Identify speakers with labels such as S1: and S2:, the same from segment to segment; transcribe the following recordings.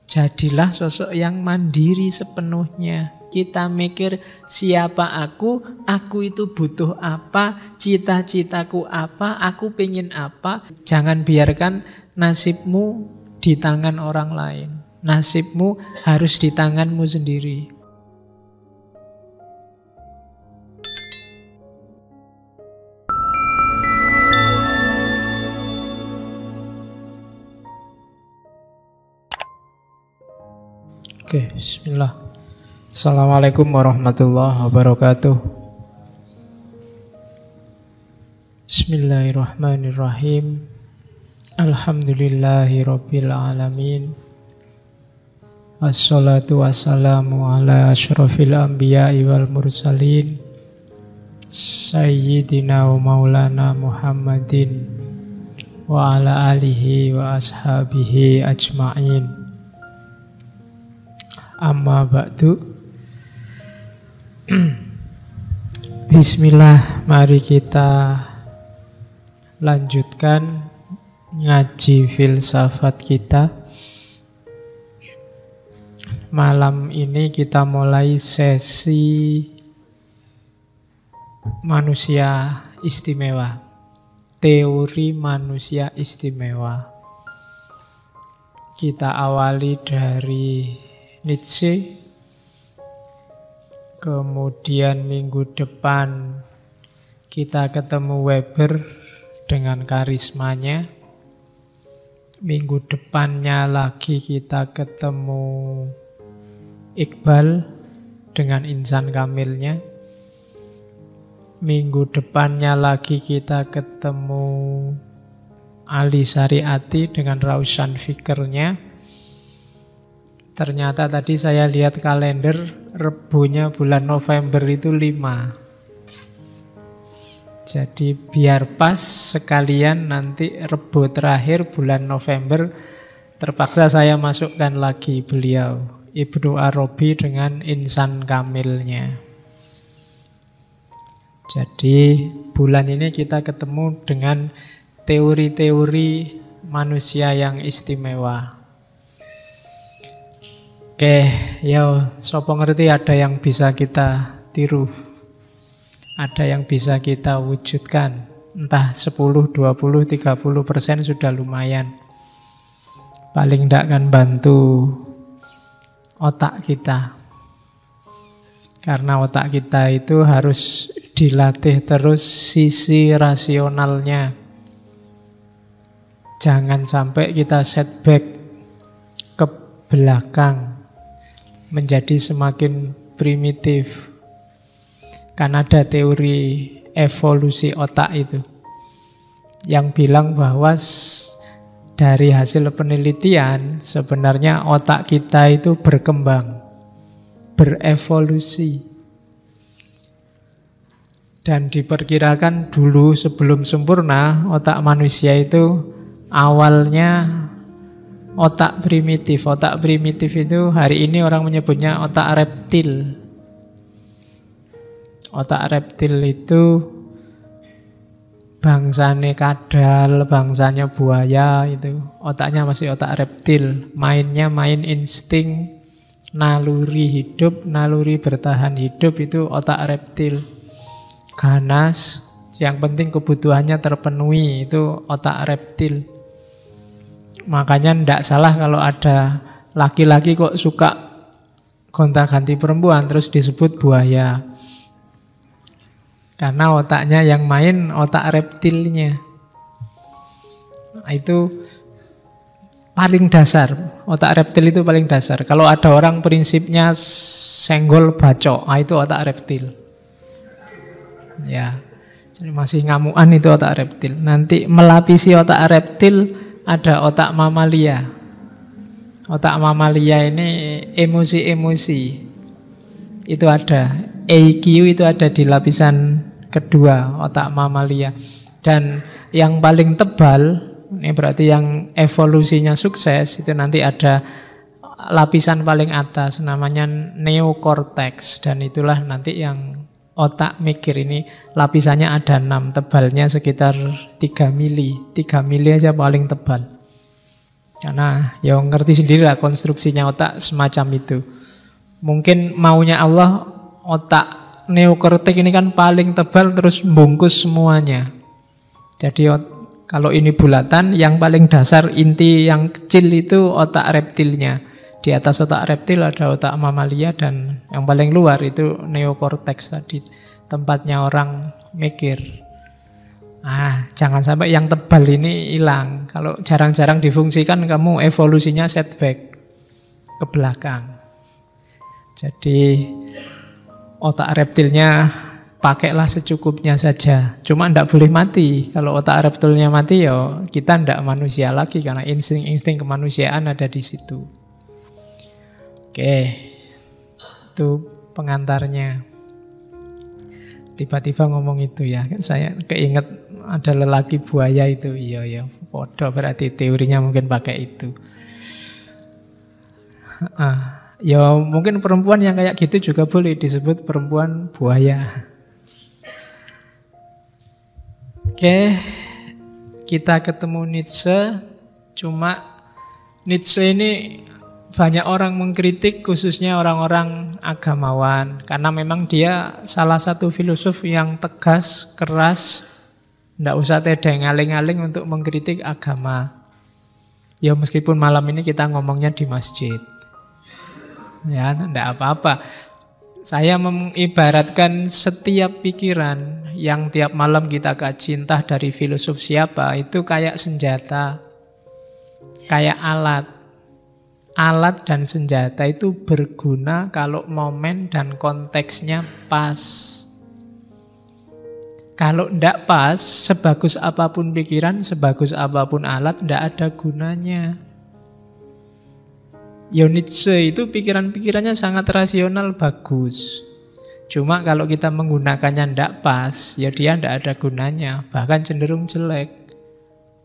S1: Jadilah sosok yang mandiri sepenuhnya. Kita mikir siapa aku itu butuh apa, cita-citaku apa, aku pengen apa. Jangan biarkan nasibmu di tangan orang lain. Nasibmu harus di tanganmu sendiri. Oke, bismillah. Assalamualaikum warahmatullahi wabarakatuh. Bismillahirrahmanirrahim. Alhamdulillahi rabbil alamin. Wassalatu wassalamu ala asyrafil anbiya'i wal mursalin Sayyidina wa maulana Muhammadin wa ala alihi wa ashabihi ajma'in. Amma ba'du. Bismillah, mari kita lanjutkan ngaji filsafat kita. Malam ini kita mulai sesi manusia istimewa, teori manusia istimewa. Kita awali dari Nietzsche. Kemudian minggu depan kita ketemu Weber dengan karismanya. Minggu depannya lagi kita ketemu Iqbal dengan insan kamilnya. Minggu depannya lagi kita ketemu Ali Syariati dengan Rausan Fikirnya. Ternyata tadi saya lihat kalender, Rebunya bulan November itu 5. Jadi biar pas sekalian nanti Rebu terakhir bulan November, terpaksa saya masukkan lagi beliau, Ibnu Arabi dengan insan kamilnya. Jadi bulan ini kita ketemu dengan teori-teori manusia yang istimewa. Oke, ya sopo ngerti ada yang bisa kita tiru, ada yang bisa kita wujudkan. Entah 10, 20, 30% sudah lumayan. Paling tidak kan bantu otak kita. Karena otak kita itu harus dilatih terus sisi rasionalnya. Jangan sampai kita setback ke belakang, menjadi semakin primitif. Kan ada teori evolusi otak itu yang bilang bahwa dari hasil penelitian sebenarnya otak kita itu berkembang, berevolusi. Dan diperkirakan dulu sebelum sempurna otak manusia itu awalnya otak primitif. Otak primitif itu hari ini orang menyebutnya otak reptil. Otak reptil itu bangsanya kadal, bangsanya buaya itu. Otaknya masih otak reptil. Mainnya main insting, naluri hidup, naluri bertahan hidup itu otak reptil. Ganas, yang penting kebutuhannya terpenuhi, itu otak reptil. Makanya tidak salah kalau ada laki-laki kok suka gonta-ganti perempuan terus disebut buaya. Karena otaknya yang main otak reptilnya. Nah, itu paling dasar. Otak reptil itu paling dasar. Kalau ada orang prinsipnya senggol bacok, itu otak reptil. Ya, jadi masih ngamuan itu otak reptil. Nanti melapisi otak reptil ada otak mamalia. Otak mamalia ini emosi-emosi. Itu ada. EQ itu ada di lapisan kedua, otak mamalia. Dan yang paling tebal, ini berarti yang evolusinya sukses, itu nanti ada lapisan paling atas, namanya neokorteks. Dan itulah nanti yang otak mikir ini, lapisannya ada 6, tebalnya sekitar 3 mili. 3 mili aja paling tebal. Karena ya ngerti sendiri lah konstruksinya otak semacam itu. Mungkin maunya Allah otak neokortek ini kan paling tebal terus bungkus semuanya. Jadi kalau ini bulatan, yang paling dasar inti yang kecil itu otak reptilnya. Di atas otak reptil ada otak mamalia dan yang paling luar itu neokortex tadi. Tempatnya orang mikir. Jangan sampai yang tebal ini hilang. Kalau jarang-jarang difungsikan, kamu evolusinya setback ke belakang. Jadi otak reptilnya pakailah secukupnya saja. Cuma tidak boleh mati. Kalau otak reptilnya mati, ya kita tidak manusia lagi karena insting-insting kemanusiaan ada di situ. Oke, itu pengantarnya. Tiba-tiba ngomong itu ya, saya keinget ada lelaki buaya itu. Iya, podo berarti teorinya mungkin pakai itu. Ya mungkin perempuan yang kayak gitu juga boleh disebut perempuan buaya. Oke, kita ketemu Nietzsche. Cuma Nietzsche ini banyak orang mengkritik, khususnya orang-orang agamawan, karena memang dia salah satu filosof yang tegas, keras, tidak usah tedeng aling-aling untuk mengkritik agama. Ya meskipun malam ini kita ngomongnya di masjid, ya tidak apa-apa. Saya mengibaratkan setiap pikiran yang tiap malam kita kaji, entah dari filosof siapa, itu kayak senjata, kayak alat. Alat dan senjata itu berguna kalau momen dan konteksnya pas. Kalau tidak pas, sebagus apapun pikiran, sebagus apapun alat, tidak ada gunanya. Nietzsche itu pikiran-pikirannya sangat rasional, bagus. Cuma kalau kita menggunakannya tidak pas, ya dia tidak ada gunanya, bahkan cenderung jelek.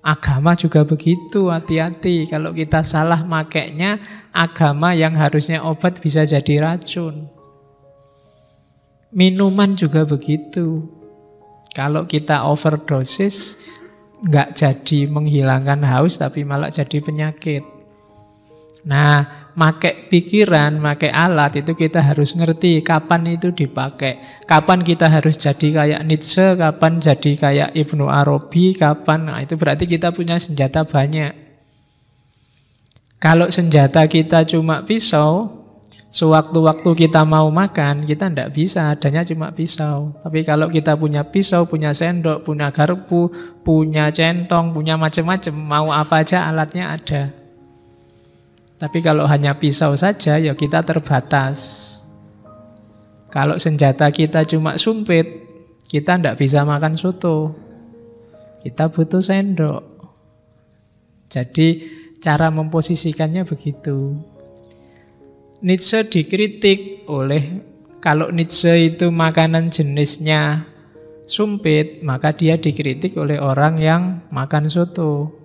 S1: Agama juga begitu, hati-hati. Kalau kita salah makainya, agama yang harusnya obat bisa jadi racun. Minuman juga begitu. Kalau kita overdosis, nggak jadi menghilangkan haus, tapi malah jadi penyakit. Nah, pakai pikiran, pakai alat itu kita harus ngerti kapan itu dipakai. Kapan kita harus jadi kayak Nietzsche, kapan jadi kayak Ibnu Arabi, kapan. Nah, itu berarti kita punya senjata banyak. Kalau senjata kita cuma pisau, sewaktu-waktu kita mau makan, kita tidak bisa, adanya cuma pisau. Tapi kalau kita punya pisau, punya sendok, punya garpu, punya centong, punya macam-macam, mau apa aja alatnya ada. Tapi kalau hanya pisau saja, ya kita terbatas. Kalau senjata kita cuma sumpit, kita tidak bisa makan soto. Kita butuh sendok. Jadi cara memposisikannya begitu. Nietzsche dikritik oleh, kalau Nietzsche itu makanan jenisnya sumpit, maka dia dikritik oleh orang yang makan soto.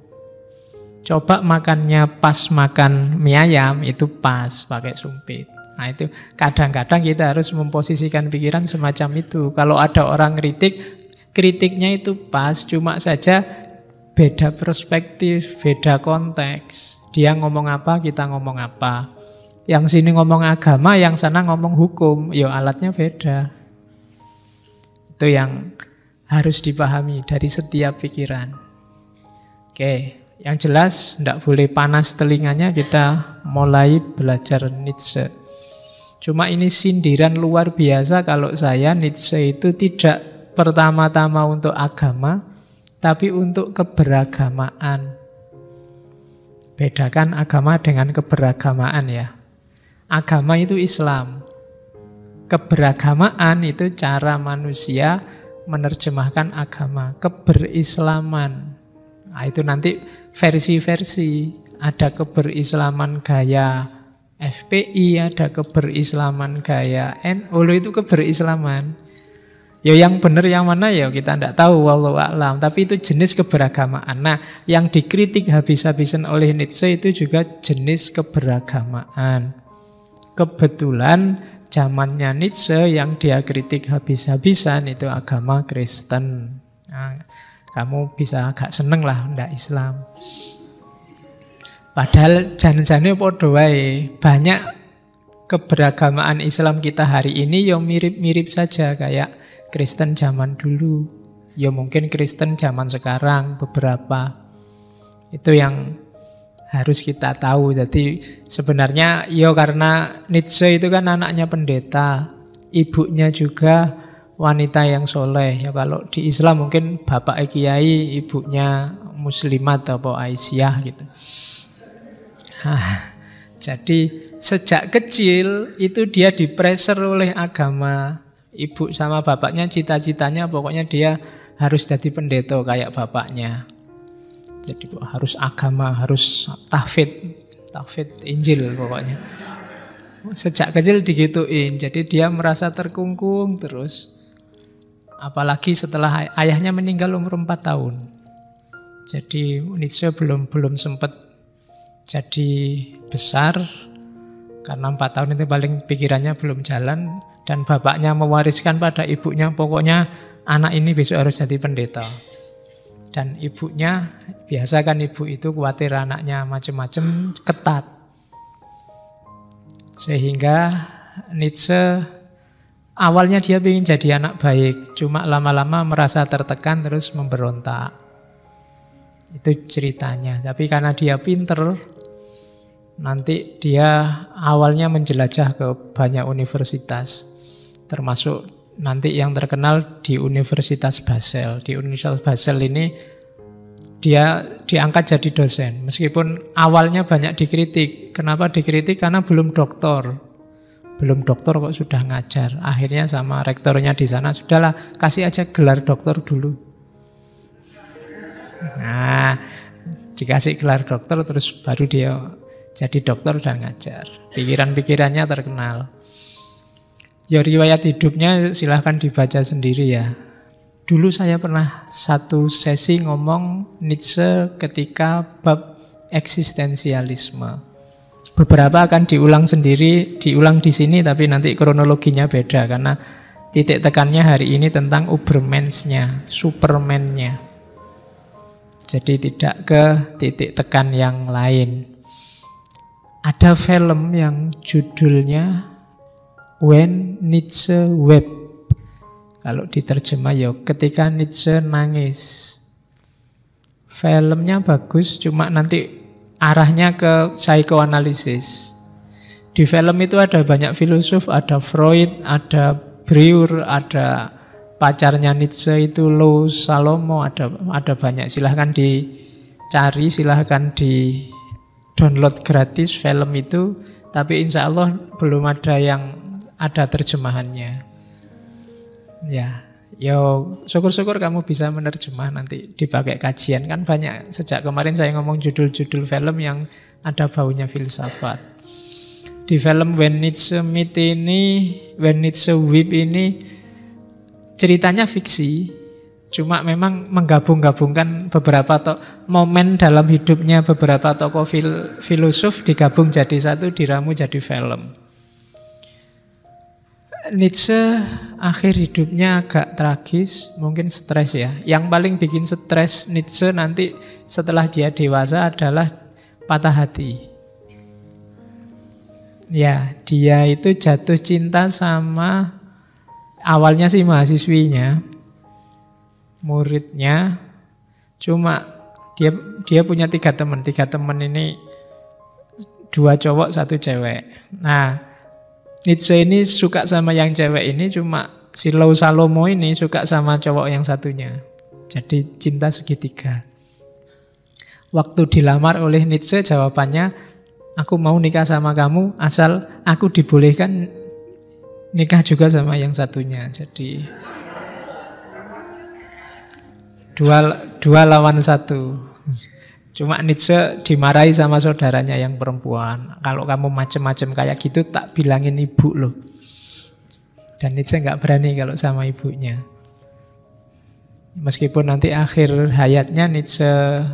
S1: Coba makannya pas makan mie ayam, itu pas pakai sumpit. Nah itu kadang-kadang kita harus memposisikan pikiran semacam itu. Kalau ada orang kritiknya itu pas, cuma saja beda perspektif, beda konteks. Dia ngomong apa, kita ngomong apa. Yang sini ngomong agama, yang sana ngomong hukum. Ya alatnya beda. Itu yang harus dipahami dari setiap pikiran. Oke. Yang jelas, tidak boleh panas telinganya, kita mulai belajar Nietzsche. Cuma ini sindiran luar biasa kalau saya, Nietzsche itu tidak pertama-tama untuk agama, tapi untuk keberagamaan. Bedakan agama dengan keberagamaan ya. Agama itu Islam. Keberagamaan itu cara manusia menerjemahkan agama. Keberislaman. Nah, itu nanti versi-versi. Ada keberislaman gaya FPI, ada keberislaman gaya NU. Itu keberislaman. Ya yang benar yang mana ya kita tidak tahu, wallahu a'lam. Tapi itu jenis keberagamaan. Nah, yang dikritik habis-habisan oleh Nietzsche itu juga jenis keberagamaan. Kebetulan zamannya Nietzsche yang dia kritik habis-habisan itu agama Kristen. Nah, kamu bisa agak seneng lah, ndak Islam. Padahal jan-jane padha wae. Banyak keberagamaan Islam kita hari ini ya mirip-mirip saja kayak Kristen zaman dulu. Ya mungkin Kristen zaman sekarang beberapa. Itu yang harus kita tahu. Jadi sebenarnya ya karena Nietzsche itu kan anaknya pendeta, ibunya juga wanita yang soleh. Ya kalau di Islam mungkin bapak kiai, ibunya muslimat atau Aisyah gitu. Jadi sejak kecil itu dia dipressure oleh agama. Ibu sama bapaknya cita-citanya pokoknya dia harus jadi pendeta kayak bapaknya. Jadi harus agama, harus tahfidz Injil pokoknya. Sejak kecil digituin, jadi dia merasa terkungkung terus. Apalagi setelah ayahnya meninggal umur 4 tahun. Jadi Nietzsche belum sempat jadi besar, karena 4 tahun itu paling pikirannya belum jalan. Dan bapaknya mewariskan pada ibunya, pokoknya anak ini besok harus jadi pendeta. Dan ibunya, biasa kan ibu itu khawatir anaknya macam-macam, ketat. Sehingga Nietzsche awalnya dia ingin jadi anak baik, cuma lama-lama merasa tertekan terus memberontak. Itu ceritanya. Tapi karena dia pinter, nanti dia awalnya menjelajah ke banyak universitas, termasuk nanti yang terkenal di Universitas Basel. Di Universitas Basel ini dia diangkat jadi dosen. Meskipun awalnya banyak dikritik. Kenapa dikritik? Karena belum doktor. Belum doktor kok sudah ngajar. Akhirnya sama rektornya di sana, sudahlah kasih aja gelar doktor dulu. Nah, dikasih gelar doktor terus baru dia jadi dokter dan ngajar. Pikiran-pikirannya terkenal. Ya riwayat hidupnya silahkan dibaca sendiri ya. Dulu saya pernah satu sesi ngomong Nietzsche ketika bab eksistensialisme. Beberapa akan diulang sendiri, diulang di sini, tapi nanti kronologinya beda karena titik tekannya hari ini tentang Ubermensch-nya, Superman-nya. Jadi tidak ke titik tekan yang lain. Ada film yang judulnya When Nietzsche Wept. Kalau diterjemah ya ketika Nietzsche nangis. Filmnya bagus, cuma nanti arahnya ke psikoanalisis. Di film itu ada banyak filosof, ada Freud, ada Breuer, ada pacarnya Nietzsche itu Lou Salomo, ada banyak. Silahkan dicari, silahkan di download gratis film itu. Tapi insya Allah belum ada yang ada terjemahannya. Ya, yo syukur-syukur kamu bisa menerjemah nanti dipakai kajian. Kan banyak, sejak kemarin saya ngomong judul-judul film yang ada baunya filsafat. Di film When Nietzsche Meet ini, When Nietzsche Weep ini ceritanya fiksi, cuma memang menggabung-gabungkan beberapa momen dalam hidupnya beberapa tokoh filosof digabung jadi satu, diramu jadi film. Nietzsche akhir hidupnya agak tragis, mungkin stres ya. Yang paling bikin stres Nietzsche nanti setelah dia dewasa adalah patah hati. Ya, dia itu jatuh cinta sama awalnya sih mahasiswinya, muridnya. Cuma dia punya 3 teman. 3 teman ini 2 cowok, 1 cewek. Nah, Nietzsche ini suka sama yang cewek ini, cuma si Lou Salomo ini suka sama cowok yang satunya. Jadi cinta segitiga. Waktu dilamar oleh Nietzsche jawabannya, aku mau nikah sama kamu asal aku dibolehkan nikah juga sama yang satunya. Jadi dua lawan 1. Cuma Nietzsche dimarahi sama saudaranya yang perempuan. Kalau kamu macem-macem kayak gitu tak bilangin ibu loh. Dan Nietzsche nggak berani kalau sama ibunya. Meskipun nanti akhir hayatnya Nietzsche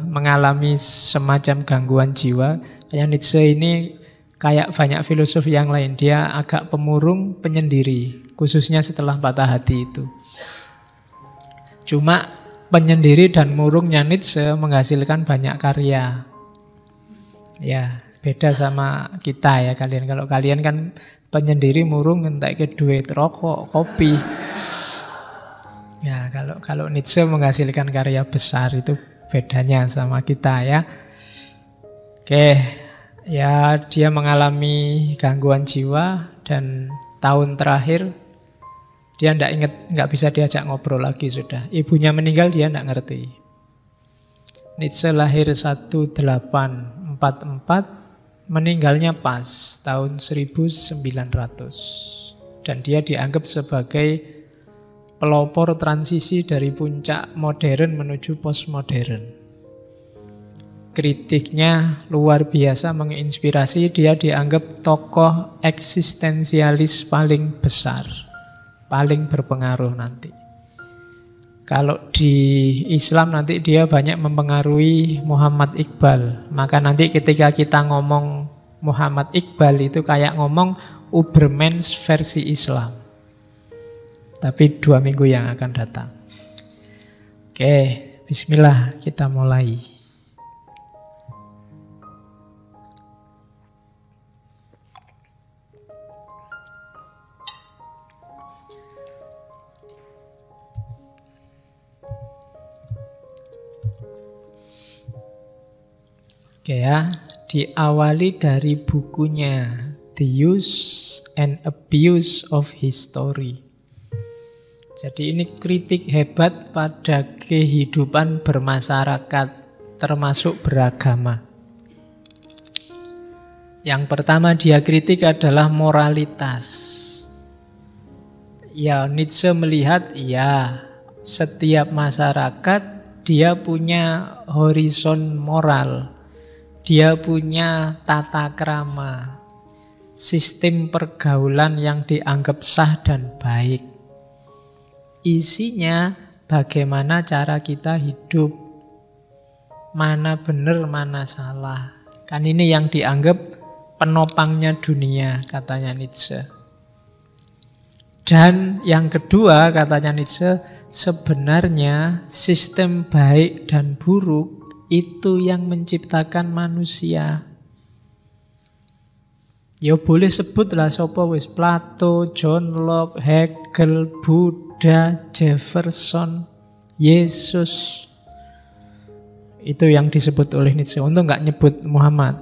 S1: mengalami semacam gangguan jiwa. Kayak Nietzsche ini kayak banyak filosof yang lain. Dia agak pemurung, penyendiri. Khususnya setelah patah hati itu. Cuma penyendiri dan murungnya Nietzsche menghasilkan banyak karya. Ya, beda sama kita ya kalian. Kalau kalian kan penyendiri murung entek ke duit rokok, kopi. Ya, kalau Nietzsche menghasilkan karya besar itu bedanya sama kita ya. Oke, ya dia mengalami gangguan jiwa dan tahun terakhir dia nggak bisa diajak ngobrol lagi sudah. Ibunya meninggal dia nggak ngerti. Nietzsche lahir 1844, meninggalnya pas tahun 1900. Dan dia dianggap sebagai pelopor transisi dari puncak modern menuju postmodern. Kritiknya luar biasa menginspirasi, dia dianggap tokoh eksistensialis paling besar, paling berpengaruh nanti. Kalau di Islam nanti dia banyak mempengaruhi Muhammad Iqbal. Maka nanti ketika kita ngomong Muhammad Iqbal itu kayak ngomong Ubermensch versi Islam. Tapi 2 minggu yang akan datang. Oke, bismillah kita mulai. Oke ya, diawali dari bukunya The Use and Abuse of History. Jadi ini kritik hebat pada kehidupan bermasyarakat, termasuk beragama. Yang pertama dia kritik adalah moralitas. Ya, Nietzsche melihat, ya, setiap masyarakat dia punya horizon moral. Dia punya tata krama, sistem pergaulan yang dianggap sah dan baik. Isinya bagaimana cara kita hidup, mana benar, mana salah. Kan ini yang dianggap penopangnya dunia, katanya Nietzsche. Dan yang kedua, katanya Nietzsche, sebenarnya sistem baik dan buruk itu yang menciptakan manusia. Ya boleh sebutlah sapa wis, Plato, John Locke, Hegel, Buddha, Jefferson, Yesus. Itu yang disebut oleh Nietzsche. Untung nggak nyebut Muhammad.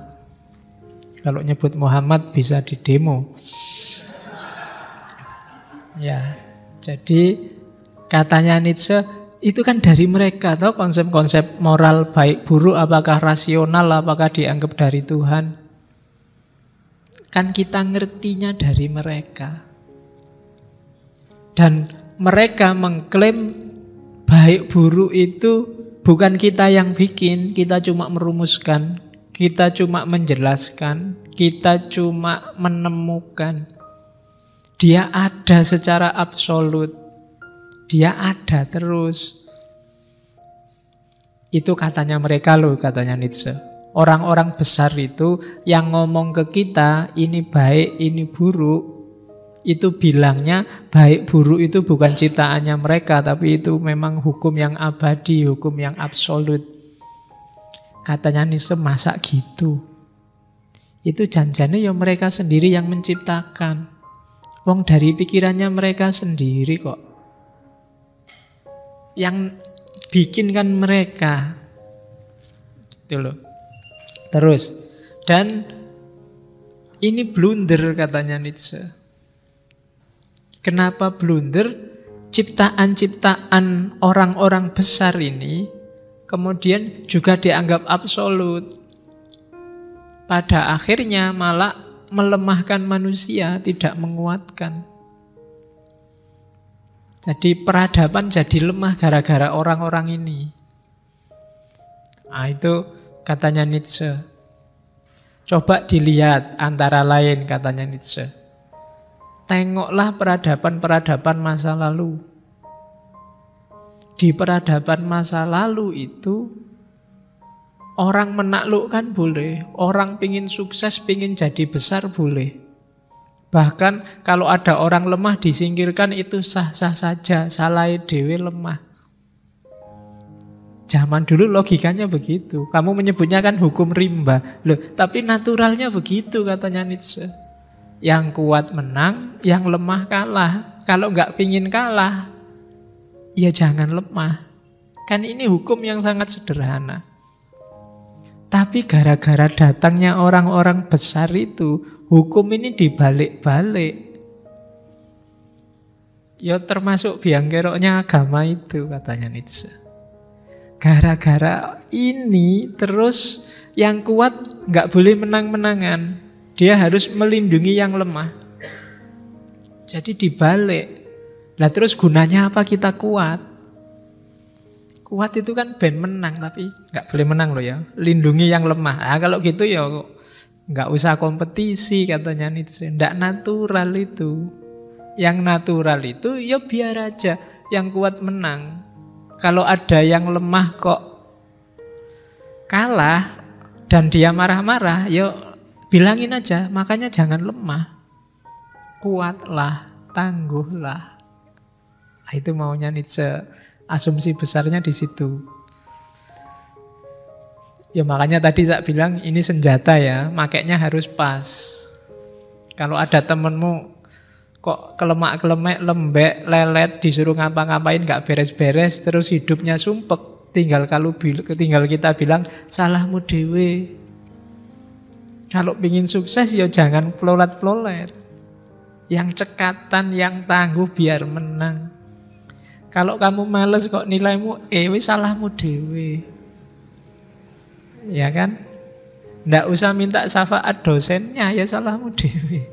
S1: Kalau nyebut Muhammad bisa didemo. Ya, jadi katanya Nietzsche, itu kan dari mereka, tahu konsep-konsep moral baik buruk, apakah rasional, apakah dianggap dari Tuhan. Kan kita ngertinya dari mereka. Dan mereka mengklaim baik buruk itu bukan kita yang bikin, kita cuma merumuskan, kita cuma menjelaskan, kita cuma menemukan. Dia ada secara absolut. Dia ada terus. Itu katanya mereka loh, katanya Nietzsche. Orang-orang besar itu yang ngomong ke kita, ini baik, ini buruk, itu bilangnya baik buruk itu bukan ciptaannya mereka, tapi itu memang hukum yang abadi, hukum yang absolut. Katanya Nietzsche, masa gitu? Itu janjane ya mereka sendiri yang menciptakan. Wong dari pikirannya mereka sendiri kok. Yang bikin kan mereka. Gitu loh. Terus, dan ini blunder katanya Nietzsche. Kenapa blunder? Ciptaan-ciptaan orang-orang besar ini kemudian juga dianggap absolut. Pada akhirnya malah melemahkan manusia, tidak menguatkan. Jadi peradaban jadi lemah gara-gara orang-orang ini. Nah, itu katanya Nietzsche. Coba dilihat antara lain, katanya Nietzsche. Tengoklah peradaban-peradaban masa lalu. Di peradaban masa lalu itu orang menaklukkan boleh, orang pingin sukses, pingin jadi besar boleh. Bahkan kalau ada orang lemah disingkirkan itu sah-sah saja, salah dewe lemah. Zaman dulu logikanya begitu. Kamu menyebutnya kan hukum rimba. Loh, tapi naturalnya begitu katanya Nietzsche. Yang kuat menang, yang lemah kalah. Kalau nggak pingin kalah, ya jangan lemah. Kan ini hukum yang sangat sederhana. Tapi gara-gara datangnya orang-orang besar itu, hukum ini dibalik-balik. Ya termasuk biang keroknya agama itu katanya Nietzsche. Gara-gara ini terus yang kuat nggak boleh menang-menangan. Dia harus melindungi yang lemah. Jadi dibalik. Lah terus gunanya apa kita kuat? Kuat itu kan ben menang, tapi nggak boleh menang loh ya. Lindungi yang lemah. Nah, kalau gitu ya nggak usah kompetisi katanya Nietzsche. Nggak natural itu. Yang natural itu ya biar aja yang kuat menang. Kalau ada yang lemah kok kalah dan dia marah-marah, ya bilangin aja, makanya jangan lemah. Kuatlah, tangguhlah. Nah, itu maunya Nietzsche. Asumsi besarnya di situ. Ya makanya tadi saya bilang ini senjata ya, makainya harus pas. Kalau ada temenmu kok kelemak-kelemek, lembek, lelet, disuruh ngapa-ngapain gak beres-beres, terus hidupnya sumpek, tinggal kita bilang salahmu dewe. Kalau pingin sukses ya jangan plolet-plolet. Yang cekatan, yang tangguh biar menang. Kalau kamu males kok nilaimu wis salahmu dewe. Ya kan? Nggak usah minta syafaat dosennya, ya salahmu dewe.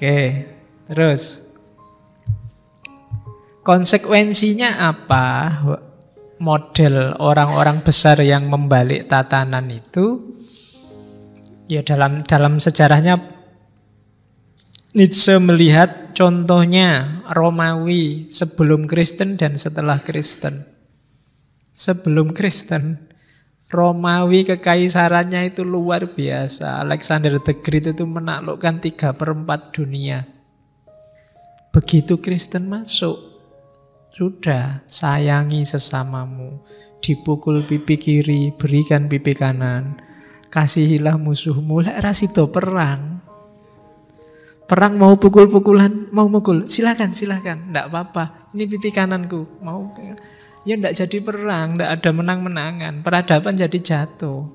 S1: Oke, terus konsekuensinya apa? Model orang-orang besar yang membalik tatanan itu, ya dalam sejarahnya Nietzsche melihat contohnya Romawi sebelum Kristen dan setelah Kristen. Sebelum Kristen, Romawi kekaisarannya itu luar biasa. Alexander the Great itu menaklukkan 3/4 dunia. Begitu Kristen masuk, sudah, sayangi sesamamu. Dipukul pipi kiri, berikan pipi kanan. Kasihilah musuhmu. Lek rasido perang. Perang mau pukul-pukulan, mau mukul, silakan. Nggak apa-apa. Ini pipi kananku, mau. Ya enggak jadi perang, enggak ada menang-menangan. Peradaban jadi jatuh.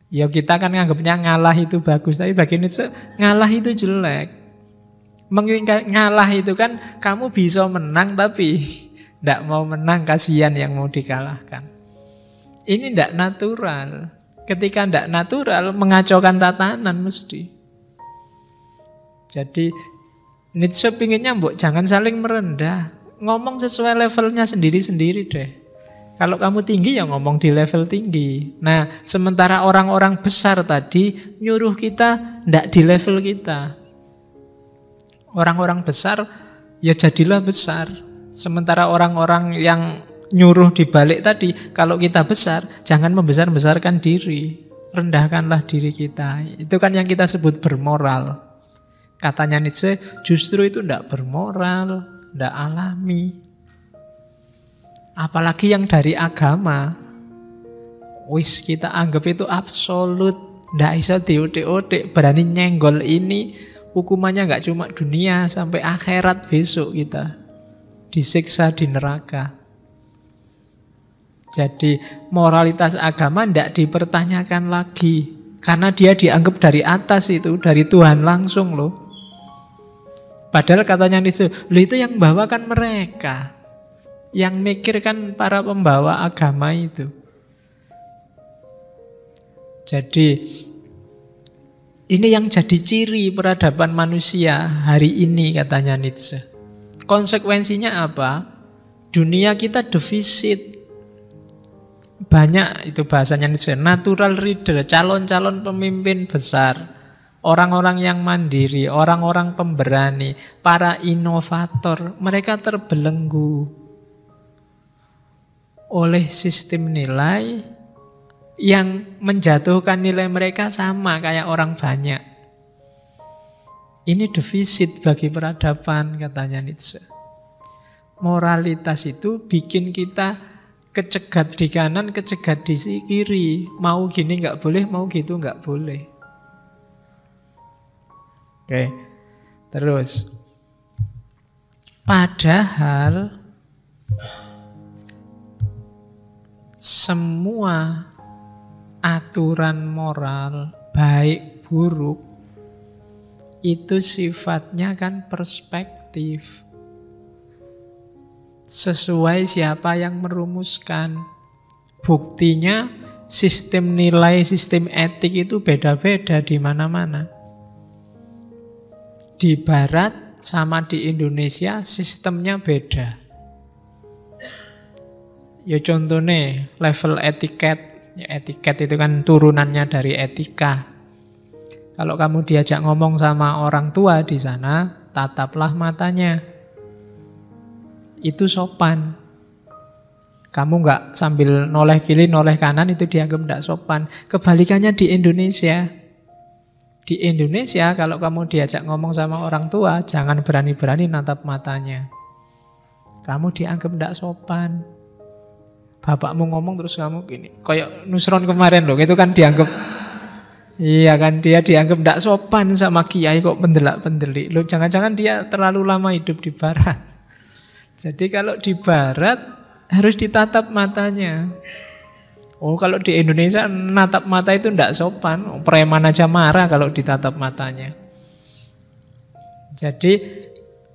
S1: Ya kita kan nganggapnya ngalah itu bagus, tapi bagi Nietzsche ngalah itu jelek. Ngalah itu kan kamu bisa menang tapi enggak mau menang, kasihan yang mau dikalahkan. Ini enggak natural. Ketika enggak natural mengacaukan tatanan mesti. Jadi Nietzsche pinginnya mbok jangan saling merendah. Ngomong sesuai levelnya sendiri-sendiri deh. Kalau kamu tinggi ya ngomong di level tinggi. Nah, sementara orang-orang besar tadi nyuruh kita ndak di level kita. Orang-orang besar ya jadilah besar. Sementara orang-orang yang nyuruh dibalik tadi, kalau kita besar jangan membesar-besarkan diri. Rendahkanlah diri kita. Itu kan yang kita sebut bermoral. Katanya Nietzsche justru itu ndak bermoral. Tidak alami. Apalagi yang dari agama, wis kita anggap itu absolut, tidak bisa diotek-otek. Berani nyenggol ini, hukumannya nggak cuma dunia, sampai akhirat besok kita disiksa di neraka. Jadi moralitas agama tidak dipertanyakan lagi, karena dia dianggap dari atas itu, dari Tuhan langsung loh. Padahal katanya Nietzsche, itu yang bawa kan mereka. Yang mikir kan para pembawa agama itu. Jadi ini yang jadi ciri peradaban manusia hari ini katanya Nietzsche. Konsekuensinya apa? Dunia kita defisit. Banyak itu bahasanya Nietzsche, natural leader, calon-calon pemimpin besar. Orang-orang yang mandiri, orang-orang pemberani, para inovator, mereka terbelenggu oleh sistem nilai yang menjatuhkan nilai mereka sama kayak orang banyak. Ini defisit bagi peradaban katanya Nietzsche. Moralitas itu bikin kita kecegat di kanan, kecegat di kiri. Mau gini nggak boleh, mau gitu nggak boleh. Oke, terus. Padahal semua aturan moral, baik buruk, itu sifatnya kan perspektif. Sesuai siapa yang merumuskan. Buktinya sistem nilai, sistem etik itu beda-beda di mana-mana. Di Barat sama di Indonesia sistemnya beda. Ya contohnya level etiket. Ya, etiket itu kan turunannya dari etika. Kalau kamu diajak ngomong sama orang tua di sana, tataplah matanya. Itu sopan. Kamu nggak sambil noleh kiri, noleh kanan, itu dianggap nggak sopan. Kebalikannya di Indonesia. Di Indonesia kalau kamu diajak ngomong sama orang tua, jangan berani-berani natap matanya. Kamu dianggap nggak sopan. Bapakmu ngomong terus kamu gini. Kayak Nusron kemarin loh, itu kan dianggap, iya kan, dia dianggap nggak sopan sama kiai kok pendelak-pendelik. Loh, jangan-jangan dia terlalu lama hidup di Barat. Jadi kalau di Barat harus ditatap matanya. Oh, kalau di Indonesia natap mata itu tidak sopan. Preman aja marah kalau ditatap matanya. Jadi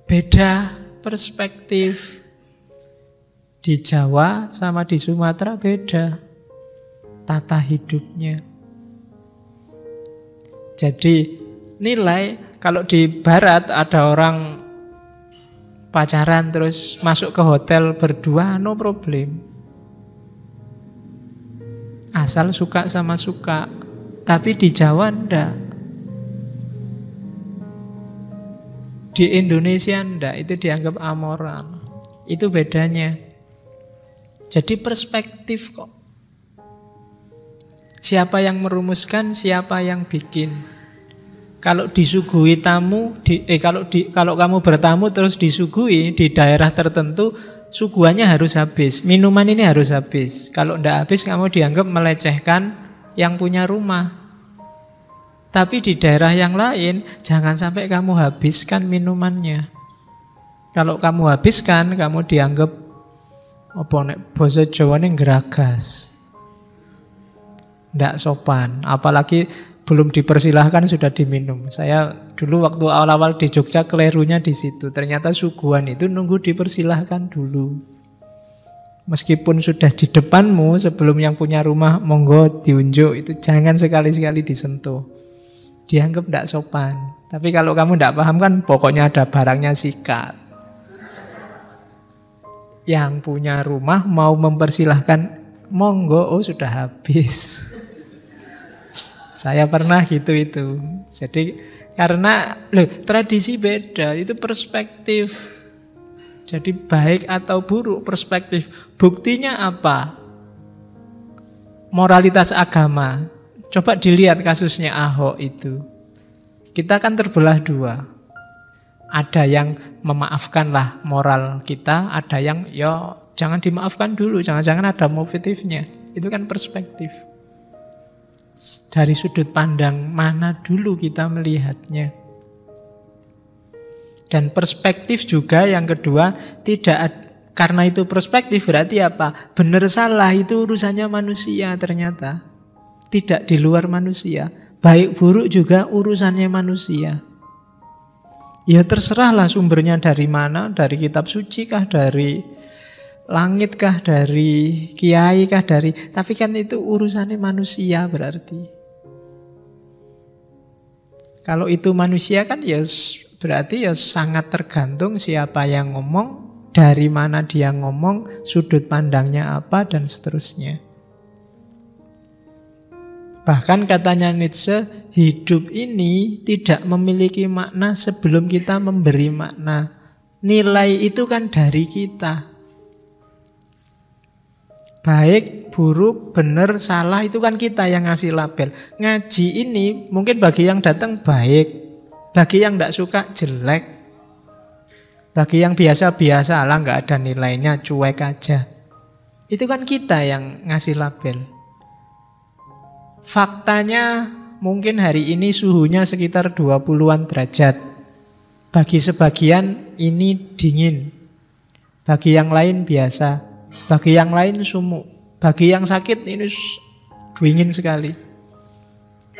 S1: beda perspektif. Di Jawa sama di Sumatera beda tata hidupnya. Jadi nilai, kalau di Barat ada orang pacaran terus masuk ke hotel berdua, no problem. Asal suka sama suka. Tapi di Jawa enggak. Di Indonesia enggak, itu dianggap amoral. Itu bedanya. Jadi perspektif kok. Siapa yang merumuskan, siapa yang bikin. Kalau disuguhi tamu, kalau kamu bertamu terus disuguhi di daerah tertentu, suguhannya harus habis. Minuman ini harus habis. Kalau tidak habis, kamu dianggap melecehkan yang punya rumah. Tapi di daerah yang lain, jangan sampai kamu habiskan minumannya. Kalau kamu habiskan, kamu dianggap apa nek basa Jawane geragas. Tidak sopan. Apalagi belum dipersilahkan sudah diminum. Saya dulu waktu awal-awal di Jogja kelirunya di situ. Ternyata suguhan itu nunggu dipersilahkan dulu. Meskipun sudah di depanmu, sebelum yang punya rumah monggo diunjuk, itu jangan sekali-sekali disentuh. Dianggap tidak sopan. Tapi kalau kamu tidak paham kan pokoknya ada barangnya sikat. Yang punya rumah mau mempersilahkan, monggo, oh sudah habis. Saya pernah gitu itu. Jadi karena tradisi beda, itu perspektif. Jadi baik atau buruk perspektif. Buktinya apa? Moralitas agama. Coba dilihat kasusnya Ahok itu. Kita kan terbelah dua. Ada yang memaafkanlah moral kita, ada yang ya jangan dimaafkan dulu, jangan-jangan ada motifnya. Itu kan perspektif. Dari sudut pandang mana dulu kita melihatnya. Dan perspektif juga yang kedua, karena itu perspektif berarti apa? Benar salah itu urusannya manusia ternyata. Tidak di luar manusia. Baik buruk juga urusannya manusia. Ya terserahlah sumbernya dari mana, dari kitab suci kah, dari langit kah, dari kiai kah, tapi kan itu urusannya manusia berarti. Kalau itu manusia kan ya berarti ya sangat tergantung siapa yang ngomong, dari mana dia ngomong, sudut pandangnya apa, dan seterusnya. Bahkan katanya Nietzsche, hidup ini tidak memiliki makna sebelum kita memberi makna. Nilai itu kan dari kita. Baik, buruk, benar, salah itu kan kita yang ngasih label. Ngaji ini mungkin bagi yang datang baik, bagi yang tidak suka jelek. Bagi yang biasa-biasa lah, nggak ada nilainya, cuek aja. Itu kan kita yang ngasih label. Faktanya mungkin hari ini suhunya sekitar 20-an derajat. Bagi sebagian ini dingin. Bagi yang lain biasa. Bagi yang lain sumuk. Bagi yang sakit ini dingin sekali.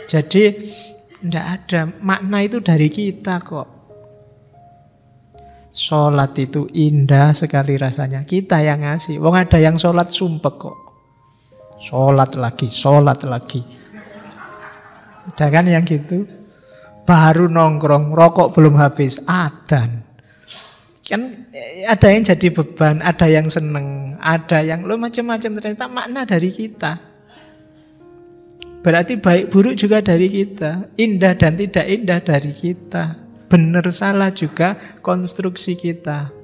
S1: Jadi tidak ada, makna itu dari kita kok. Sholat itu indah sekali rasanya, kita yang ngasih. Wong ada yang sholat sumpek kok. Sholat lagi, sholat lagi. Ada kan yang gitu? Baru nongkrong, rokok belum habis, adzan. Kan ada yang jadi beban, ada yang seneng, ada yang macam-macam, ternyata makna dari kita. Berarti baik buruk juga dari kita, indah dan tidak indah dari kita. Benar salah juga konstruksi kita.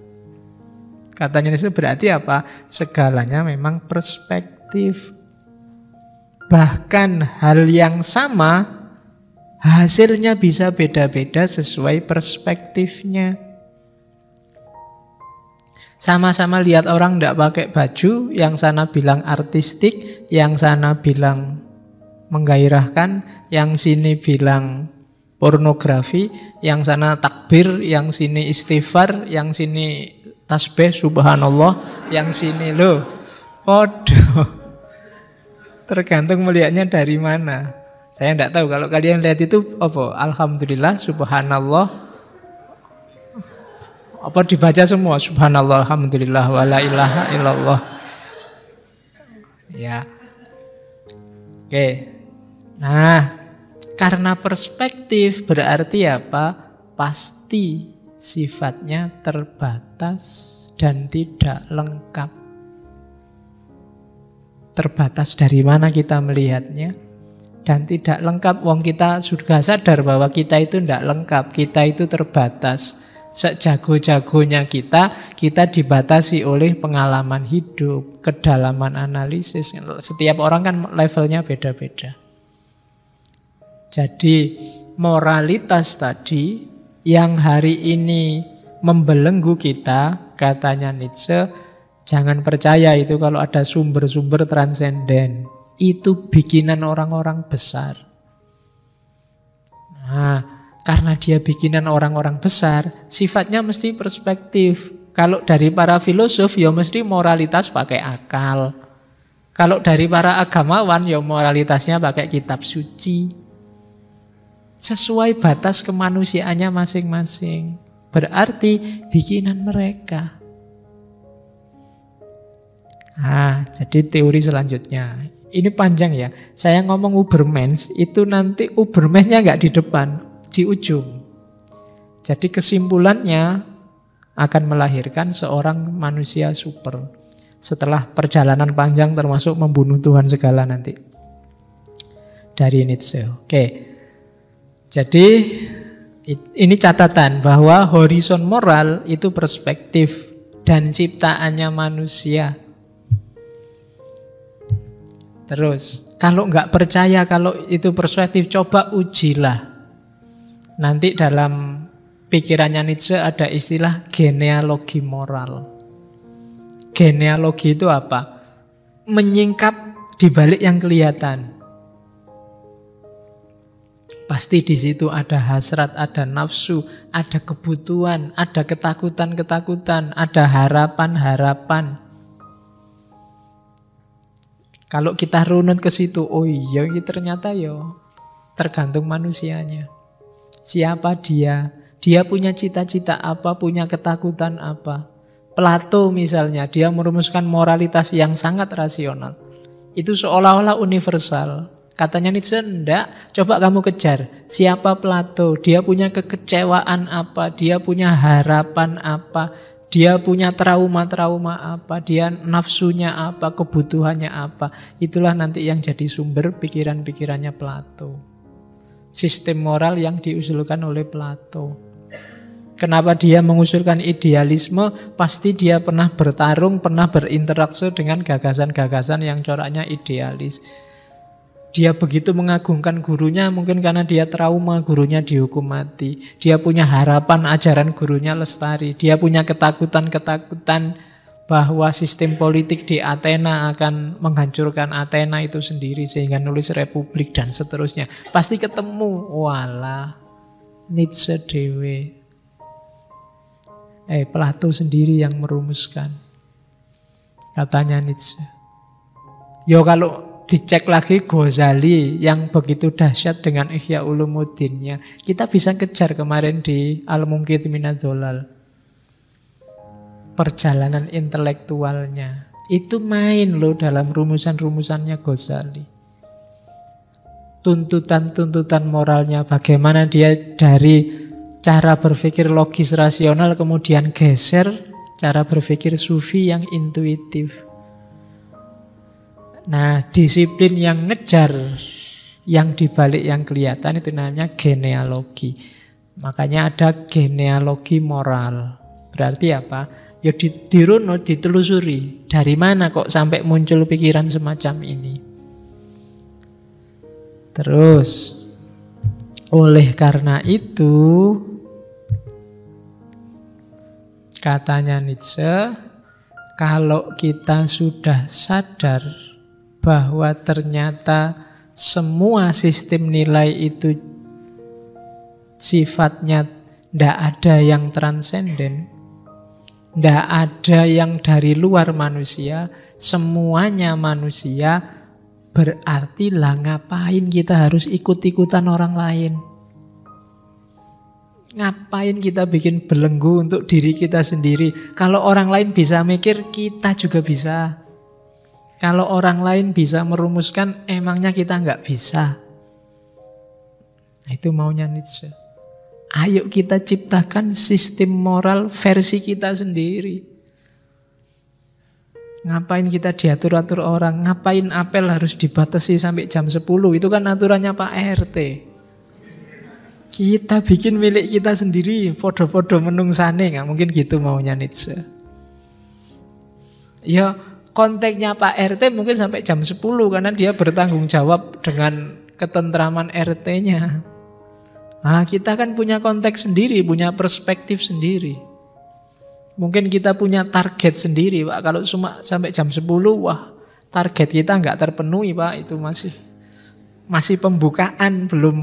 S1: Katanya itu berarti apa? Segalanya memang perspektif. Bahkan hal yang sama, hasilnya bisa beda-beda sesuai perspektifnya. Sama-sama lihat orang tidak pakai baju, yang sana bilang artistik, yang sana bilang menggairahkan, yang sini bilang pornografi, yang sana takbir, yang sini istighfar, yang sini tasbih subhanallah, yang sini loh podo. Tergantung melihatnya dari mana. Saya tidak tahu, kalau kalian lihat itu apa? Alhamdulillah, subhanallah, apa dibaca semua? Subhanallah, alhamdulillah, wala ilaha illallah. Ya. Oke. Nah, karena perspektif berarti apa? Pasti sifatnya terbatas dan tidak lengkap. Terbatas dari mana kita melihatnya? Dan tidak lengkap. Wong kita sudah sadar bahwa kita itu tidak lengkap. Kita itu terbatas. Sejago-jagonya kita dibatasi oleh pengalaman hidup, kedalaman analisis. Setiap orang kan levelnya beda-beda. Jadi moralitas tadi yang hari ini membelenggu kita, katanya Nietzsche, jangan percaya itu kalau ada sumber-sumber transenden. Itu bikinan orang-orang besar. Nah, karena dia bikinan orang-orang besar, sifatnya mesti perspektif. Kalau dari para filosof, ya mesti moralitas pakai akal. Kalau dari para agamawan, ya moralitasnya pakai kitab suci. Sesuai batas kemanusiaannya masing-masing. Berarti bikinan mereka. Nah, jadi teori selanjutnya. Ini panjang ya. Saya ngomong Ubermensch, itu nanti Ubermenschnya nggak di depan, di ujung. Jadi kesimpulannya akan melahirkan seorang manusia super. Setelah perjalanan panjang termasuk membunuh Tuhan segala nanti. Dari Nietzsche. Oke. Jadi ini catatan bahwa horizon moral itu perspektif dan ciptaannya manusia. Terus, kalau nggak percaya kalau itu perspektif, coba ujilah. Nanti dalam pikirannya Nietzsche ada istilah genealogi moral. Genealogi itu apa? Menyingkap di balik yang kelihatan. Pasti di situ ada hasrat, ada nafsu, ada kebutuhan, ada ketakutan-ketakutan, ada harapan-harapan. Kalau kita runut ke situ, oh iya ini ternyata ya tergantung manusianya. Siapa dia? Dia punya cita-cita apa? Punya ketakutan apa? Plato misalnya, dia merumuskan moralitas yang sangat rasional. Itu seolah-olah universal. Katanya Nietzsche, enggak, coba kamu kejar. Siapa Plato? Dia punya kekecewaan apa? Dia punya harapan apa? Dia punya trauma-trauma apa? Dia nafsunya apa? Kebutuhannya apa? Itulah nanti yang jadi sumber pikiran-pikirannya Plato. Sistem moral yang diusulkan oleh Plato. Kenapa dia mengusulkan idealisme? Pasti dia pernah bertarung, pernah berinteraksi dengan gagasan-gagasan yang coraknya idealis. Dia begitu mengagungkan gurunya mungkin karena dia trauma gurunya dihukum mati. Dia punya harapan ajaran gurunya lestari. Dia punya ketakutan-ketakutan bahwa sistem politik di Athena akan menghancurkan Athena itu sendiri sehingga nulis republik dan seterusnya. Pasti ketemu. Walah, Nietzsche dewe. Plato sendiri yang merumuskan. Katanya Nietzsche. Yo kalau dicek lagi Ghazali yang begitu dahsyat dengan Ihya Ulumuddinnya, kita bisa kejar kemarin di Al-Munqidh Minadh-Dhalal. Perjalanan intelektualnya itu main loh dalam rumusan-rumusannya Ghazali. Tuntutan-tuntutan moralnya, bagaimana dia dari cara berpikir logis rasional kemudian geser cara berpikir sufi yang intuitif. Nah, disiplin yang ngejar yang dibalik yang kelihatan itu namanya genealogi. Makanya ada genealogi moral. Berarti apa? Ya dirunut, ditelusuri. Dari mana kok sampai muncul pikiran semacam ini? Terus, oleh karena itu, katanya Nietzsche, kalau kita sudah sadar bahwa ternyata semua sistem nilai itu sifatnya tidak ada yang transenden, tidak ada yang dari luar manusia, semuanya manusia, berarti lah ngapain kita harus ikut-ikutan orang lain? Ngapain kita bikin belenggu untuk diri kita sendiri? Kalau orang lain bisa mikir, kita juga bisa. Kalau orang lain bisa merumuskan, emangnya kita nggak bisa? Nah, itu maunya Nietzsche. Ayo kita ciptakan sistem moral versi kita sendiri. Ngapain kita diatur-atur orang? Ngapain apel harus dibatasi sampai jam 10? Itu kan aturannya Pak RT. Kita bikin milik kita sendiri, podo-podo menungsane. Nggak mungkin gitu maunya Nietzsche. Ya konteksnya Pak RT mungkin sampai jam 10 karena dia bertanggung jawab dengan ketentraman RT-nya. Nah, kita kan punya konteks sendiri, punya perspektif sendiri. Mungkin kita punya target sendiri, Pak. Kalau cuma sampai jam 10, wah, target kita nggak terpenuhi, Pak. Itu masih pembukaan, belum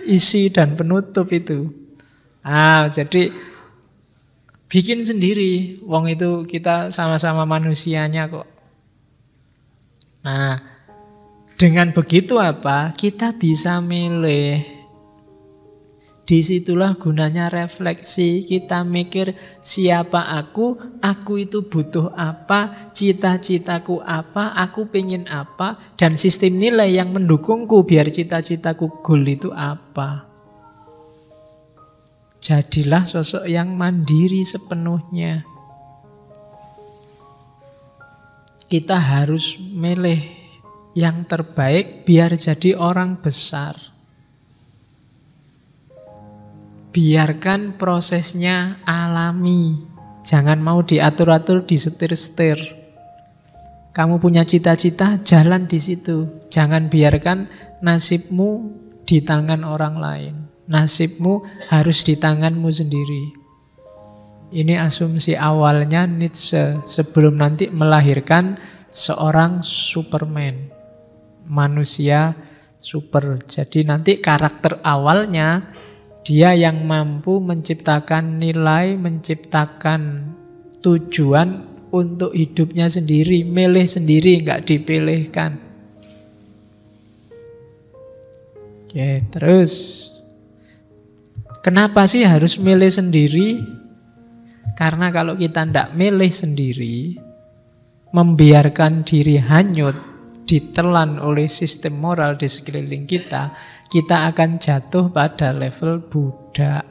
S1: isi dan penutup itu. Ah, jadi bikin sendiri. Wong itu kita sama-sama manusianya kok. Nah, dengan begitu apa? Kita bisa milih. Disitulah gunanya refleksi. Kita mikir siapa aku itu butuh apa, cita-citaku apa, aku pengen apa, dan sistem nilai yang mendukungku biar cita-citaku goal itu apa. Jadilah sosok yang mandiri sepenuhnya. Kita harus milih yang terbaik biar jadi orang besar. Biarkan prosesnya alami. Jangan mau diatur-atur, disetir-setir. Kamu punya cita-cita, jalan di situ. Jangan biarkan nasibmu di tangan orang lain. Nasibmu harus di tanganmu sendiri. Ini asumsi awalnya Nietzsche sebelum nanti melahirkan seorang Superman. Manusia super. Jadi nanti karakter awalnya dia yang mampu menciptakan nilai, menciptakan tujuan untuk hidupnya sendiri, milih sendiri, nggak dipilihkan. Oke, terus kenapa sih harus milih sendiri? Karena kalau kita nggak milih sendiri, membiarkan diri hanyut, ditelan oleh sistem moral di sekeliling kita, kita akan jatuh pada level budak.